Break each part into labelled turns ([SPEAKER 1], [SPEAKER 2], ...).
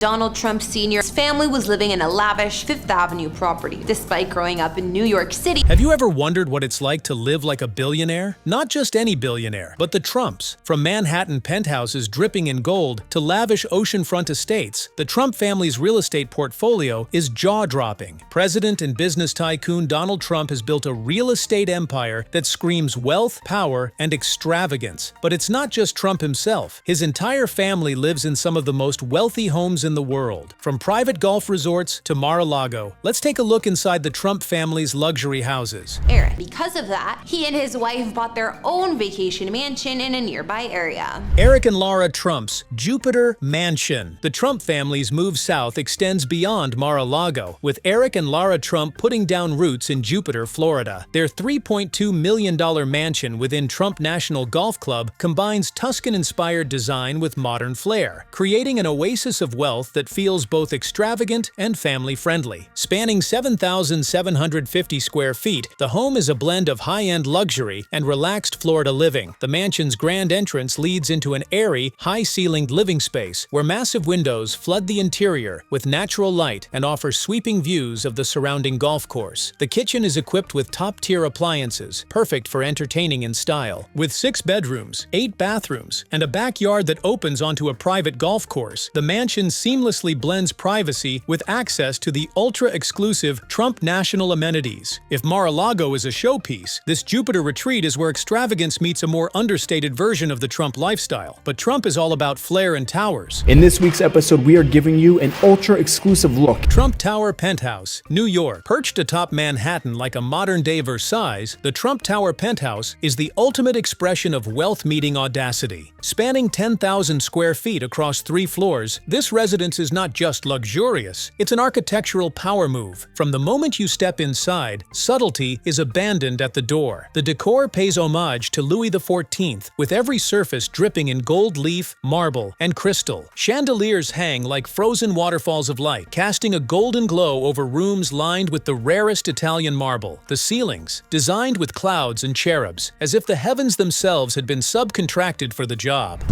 [SPEAKER 1] Donald Trump Sr.'s family was living in a lavish Fifth Avenue property, despite growing up in New York City.
[SPEAKER 2] Have you ever wondered what it's like to live like a billionaire? Not just any billionaire, but the Trumps. From Manhattan penthouses dripping in gold to lavish oceanfront estates, the Trump family's real estate portfolio is jaw-dropping. President and business tycoon Donald Trump has built a real estate empire that screams wealth, power, and extravagance. But it's not just Trump himself. His entire family lives in some of the most wealthy homes in the world. From private golf resorts to Mar-a-Lago, let's take a look inside the Trump family's luxury houses.
[SPEAKER 1] Eric. Because of that, he and his wife bought their own vacation mansion in a nearby area.
[SPEAKER 2] Eric and Laura Trump's Jupiter Mansion. The Trump family's move south extends beyond Mar-a-Lago, with Eric and Laura Trump putting down roots in Jupiter, Florida. Their $3.2 million mansion within Trump National Golf Club combines Tuscan-inspired design with modern flair, creating an oasis of wealth that feels both extravagant and family-friendly. Spanning 7,750 square feet, the home is a blend of high-end luxury and relaxed Florida living. The mansion's grand entrance leads into an airy, high-ceilinged living space where massive windows flood the interior with natural light and offer sweeping views of the surrounding golf course. The kitchen is equipped with top-tier appliances, perfect for entertaining in style. With 6 bedrooms, 8 bathrooms, and a backyard that opens onto a private golf course, the mansion seamlessly blends privacy with access to the ultra-exclusive Trump national amenities. If Mar-a-Lago is a showpiece, this Jupiter retreat is where extravagance meets a more understated version of the Trump lifestyle. But Trump is all about flair and towers.
[SPEAKER 3] In this week's episode, we are giving you an ultra-exclusive look.
[SPEAKER 2] Trump Tower Penthouse, New York. Perched atop Manhattan like a modern-day Versailles, the Trump Tower Penthouse is the ultimate expression of wealth meeting audacity. Spanning 10,000 square feet across 3 floors, this residence is not just luxurious, it's an architectural power move. From the moment you step inside, subtlety is abandoned at the door. The decor pays homage to Louis XIV, with every surface dripping in gold leaf, marble, and crystal. Chandeliers hang like frozen waterfalls of light, casting a golden glow over rooms lined with the rarest Italian marble. The ceilings, designed with clouds and cherubs, as if the heavens themselves had been subcontracted for the job.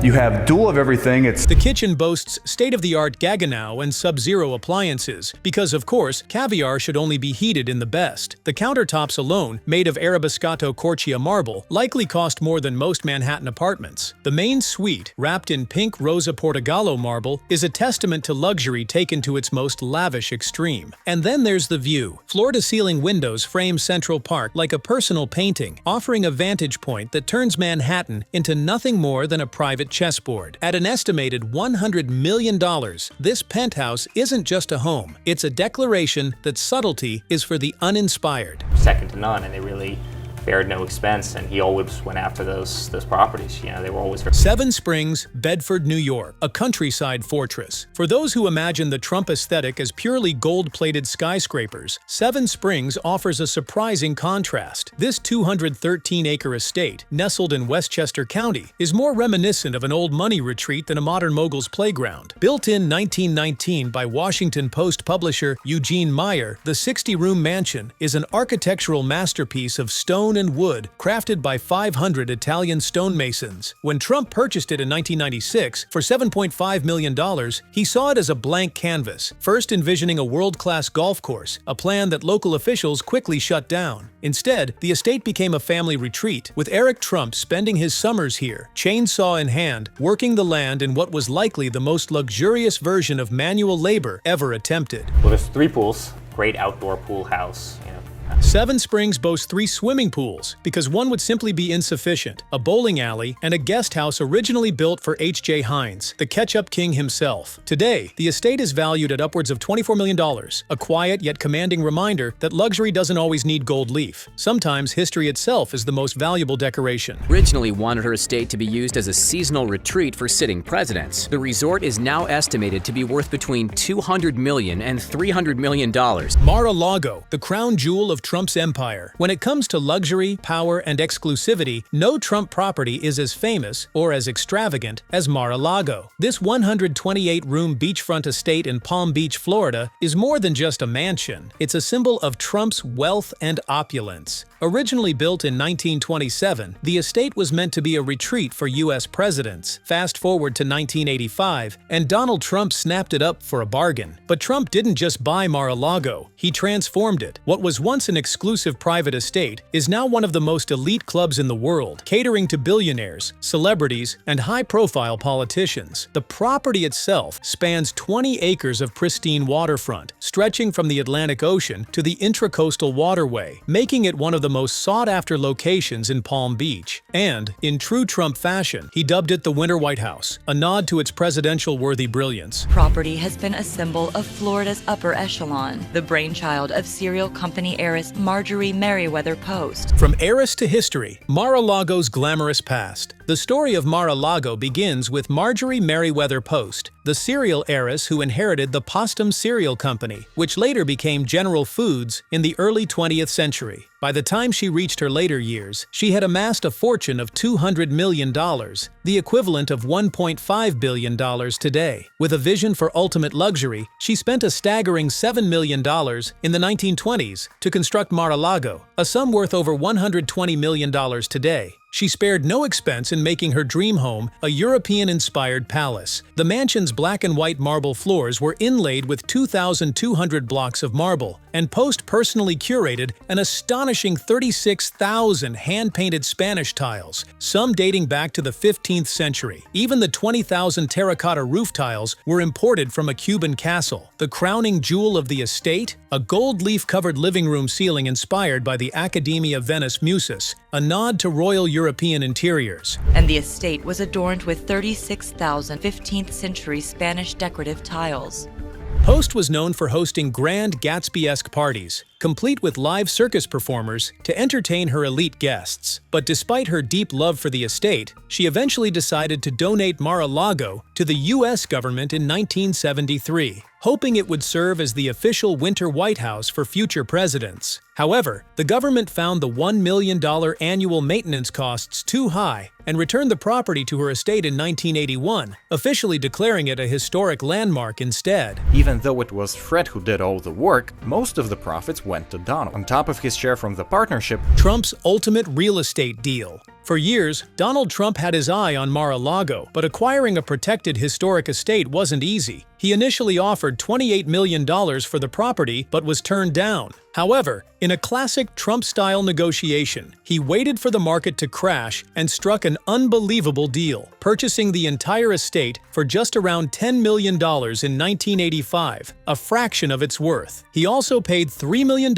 [SPEAKER 3] You have dual of everything.
[SPEAKER 2] The kitchen boasts state-of-the-art Gaggenau and Sub-Zero appliances, because of course, caviar should only be heated in the best. The countertops alone, made of Arabiscato Corchia marble, likely cost more than most Manhattan apartments. The main suite, wrapped in pink Rosa Portogallo marble, is a testament to luxury taken to its most lavish extreme. And then there's the view. Floor-to-ceiling windows frame Central Park like a personal painting, offering a vantage point that turns Manhattan into nothing more than a private chessboard. At an estimated $100 million, this penthouse isn't just a home. It's a declaration that subtlety is for the uninspired.
[SPEAKER 4] Second to none, and they really spared no expense, and he always went after those properties. You know, they were always very...
[SPEAKER 2] Seven Springs, Bedford, New York, a countryside fortress. For those who imagine the Trump aesthetic as purely gold-plated skyscrapers, Seven Springs offers a surprising contrast. This 213-acre estate, nestled in Westchester County, is more reminiscent of an old money retreat than a modern mogul's playground. Built in 1919 by Washington Post publisher Eugene Meyer, the 60-room mansion is an architectural masterpiece of stone and wood, crafted by 500 Italian stonemasons. When Trump purchased it in 1996 for $7.5 million, he saw it as a blank canvas, first envisioning a world-class golf course, a plan that local officials quickly shut down. Instead, the estate became a family retreat, with Eric Trump spending his summers here, chainsaw in hand, working the land in what was likely the most luxurious version of manual labor ever attempted.
[SPEAKER 4] Well, there's 3 pools, great outdoor pool house, you know.
[SPEAKER 2] Seven Springs boasts 3 swimming pools, because one would simply be insufficient, a bowling alley, and a guest house originally built for H.J. Heinz, the ketchup king himself. Today, the estate is valued at upwards of $24 million, a quiet yet commanding reminder that luxury doesn't always need gold leaf. Sometimes history itself is the most valuable decoration.
[SPEAKER 5] Originally wanted her estate to be used as a seasonal retreat for sitting presidents. The resort is now estimated to be worth between $200 million and $300 million.
[SPEAKER 2] Mar-a-Lago, the crown jewel of Trump's empire. When it comes to luxury, power, and exclusivity, no Trump property is as famous or as extravagant as Mar-a-Lago. This 128-room beachfront estate in Palm Beach, Florida, is more than just a mansion. It's a symbol of Trump's wealth and opulence. Originally built in 1927, the estate was meant to be a retreat for U.S. presidents. Fast forward to 1985, and Donald Trump snapped it up for a bargain. But Trump didn't just buy Mar-a-Lago, he transformed it. What was once an exclusive private estate is now one of the most elite clubs in the world, catering to billionaires, celebrities, and high-profile politicians. The property itself spans 20 acres of pristine waterfront, stretching from the Atlantic Ocean to the Intracoastal Waterway, making it one of the most sought-after locations in Palm Beach. And, in true Trump fashion, he dubbed it the Winter White House, a nod to its presidential-worthy brilliance.
[SPEAKER 6] Property has been a symbol of Florida's upper echelon, the brainchild of cereal company heiress Marjorie Merriweather Post.
[SPEAKER 2] From heiress to history, Mar-a-Lago's glamorous past. The story of Mar-a-Lago begins with Marjorie Merriweather Post, the cereal heiress who inherited the Postum Cereal Company, which later became General Foods in the early 20th century. By the time she reached her later years, she had amassed a fortune of $200 million, the equivalent of $1.5 billion today. With a vision for ultimate luxury, she spent a staggering $7 million in the 1920s to construct Mar-a-Lago, a sum worth over $120 million today. She spared no expense in making her dream home a European-inspired palace. The mansion's black and white marble floors were inlaid with 2,200 blocks of marble, and Post personally curated an astonishing 36,000 hand-painted Spanish tiles, some dating back to the 15th century. Even the 20,000 terracotta roof tiles were imported from a Cuban castle. The crowning jewel of the estate? A gold leaf-covered living room ceiling inspired by the Academia Venice Musis, a nod to royal European interiors.
[SPEAKER 6] And the estate was adorned with 36,000 15th century Spanish decorative tiles.
[SPEAKER 2] Post was known for hosting grand Gatsby-esque parties, complete with live circus performers to entertain her elite guests. But despite her deep love for the estate, she eventually decided to donate Mar-a-Lago to the U.S. government in 1973, hoping it would serve as the official Winter White House for future presidents. However, the government found the $1 million annual maintenance costs too high and returned the property to her estate in 1981, officially declaring it a historic landmark instead.
[SPEAKER 7] Even though it was Fred who did all the work, most of the profits went to Donald, on top of his share from the partnership.
[SPEAKER 2] Trump's ultimate real estate deal. For years, Donald Trump had his eye on Mar-a-Lago, but acquiring a protected historic estate wasn't easy. He initially offered $28 million for the property, but was turned down. However, in a classic Trump-style negotiation, he waited for the market to crash and struck an unbelievable deal, purchasing the entire estate for just around $10 million in 1985, a fraction of its worth. He also paid $3 million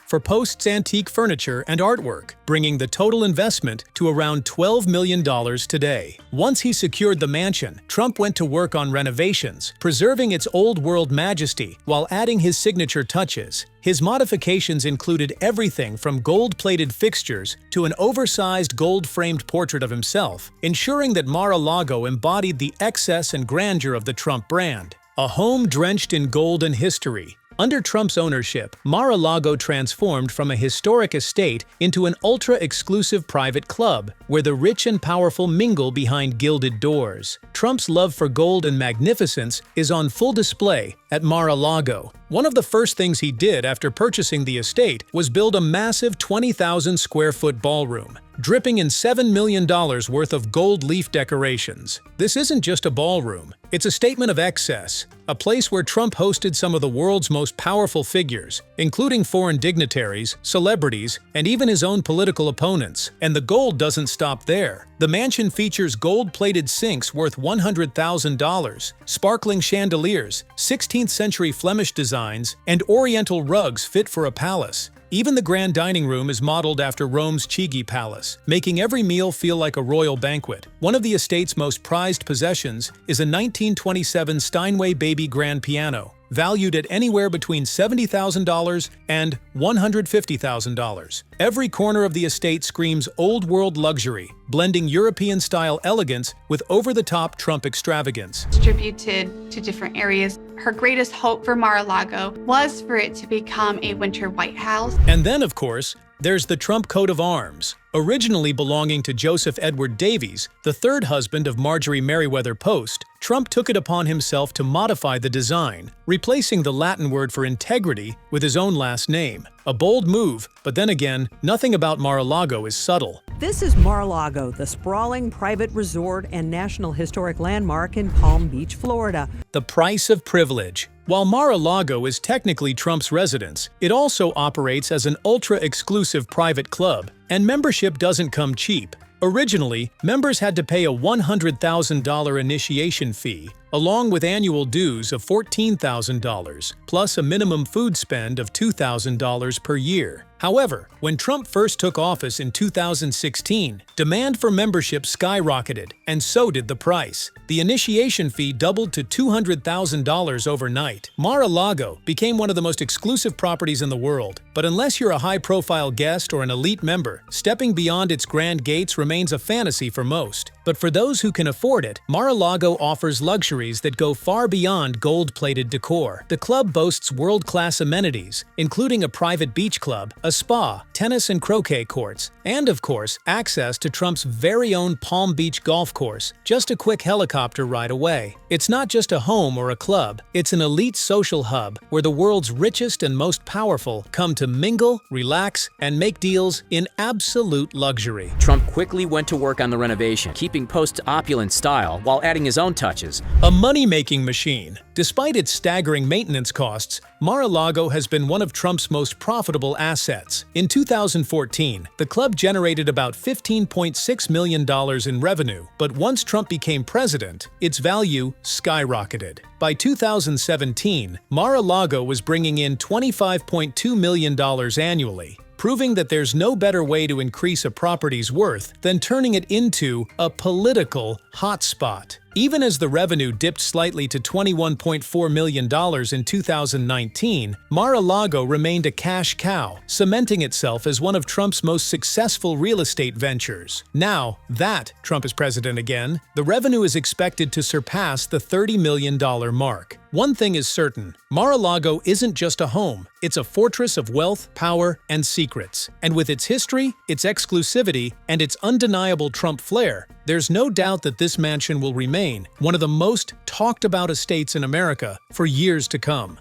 [SPEAKER 2] for Post's antique furniture and artwork, bringing the total investment to around $12 million today. Once he secured the mansion, Trump went to work on renovations, preserving its old-world majesty while adding his signature touches. His modifications included everything from gold-plated fixtures to an oversized gold-framed portrait of himself, ensuring that Mar-a-Lago embodied the excess and grandeur of the Trump brand. A home drenched in gold and history. Under Trump's ownership, Mar-a-Lago transformed from a historic estate into an ultra-exclusive private club, where the rich and powerful mingle behind gilded doors. Trump's love for gold and magnificence is on full display at Mar-a-Lago. One of the first things he did after purchasing the estate was build a massive 20,000-square-foot ballroom, dripping in $7 million worth of gold leaf decorations. This isn't just a ballroom, it's a statement of excess, a place where Trump hosted some of the world's most powerful figures, including foreign dignitaries, celebrities, and even his own political opponents. And the gold doesn't stop there. The mansion features gold-plated sinks worth $100,000, sparkling chandeliers, 16th-century Flemish designs, and oriental rugs fit for a palace. Even the grand dining room is modeled after Rome's Chigi Palace, making every meal feel like a royal banquet. One of the estate's most prized possessions is a 1927 Steinway baby grand piano, valued at anywhere between $70,000 and $150,000. Every corner of the estate screams old-world luxury, blending European-style elegance with over-the-top Trump extravagance.
[SPEAKER 8] Distributed to different areas. Her greatest hope for Mar-a-Lago was for it to become a Winter White House.
[SPEAKER 2] And then, of course, There's the Trump coat of arms. Originally belonging to Joseph Edward Davies, the third husband of Marjorie Merriweather Post, Trump took it upon himself to modify the design, replacing the Latin word for integrity with his own last name. A bold move, but then again, nothing about Mar-a-Lago is subtle.
[SPEAKER 9] This is Mar-a-Lago, the sprawling private resort and National Historic Landmark in Palm Beach, Florida.
[SPEAKER 2] The price of privilege. While Mar-a-Lago is technically Trump's residence, it also operates as an ultra-exclusive private club, and membership doesn't come cheap. Originally, members had to pay a $100,000 initiation fee, along with annual dues of $14,000, plus a minimum food spend of $2,000 per year. However, when Trump first took office in 2016, demand for membership skyrocketed, and so did the price. The initiation fee doubled to $200,000 overnight. Mar-a-Lago became one of the most exclusive properties in the world, but unless you're a high-profile guest or an elite member, stepping beyond its grand gates remains a fantasy for most. But for those who can afford it, Mar-a-Lago offers luxuries that go far beyond gold-plated decor. The club boasts world-class amenities, including a private beach club, a spa, tennis and croquet courts, and of course, access to Trump's very own Palm Beach golf course, just a quick helicopter ride away. It's not just a home or a club, it's an elite social hub where the world's richest and most powerful come to mingle, relax, and make deals in absolute luxury.
[SPEAKER 5] Trump quickly went to work on the renovation, keeping Post's opulent style while adding his own touches.
[SPEAKER 2] A money-making machine. Despite its staggering maintenance costs, Mar-a-Lago has been one of Trump's most profitable assets. In 2014, the club generated about $15.6 million in revenue, but once Trump became president, its value skyrocketed. By 2017, Mar-a-Lago was bringing in $25.2 million annually, proving that there's no better way to increase a property's worth than turning it into a political hotspot. Even as the revenue dipped slightly to $21.4 million in 2019, Mar-a-Lago remained a cash cow, cementing itself as one of Trump's most successful real estate ventures. Now that Trump is president again, the revenue is expected to surpass the $30 million mark. One thing is certain, Mar-a-Lago isn't just a home, it's a fortress of wealth, power, and secrets. And with its history, its exclusivity, and its undeniable Trump flair, there's no doubt that this mansion will remain one of the most talked about estates in America for years to come.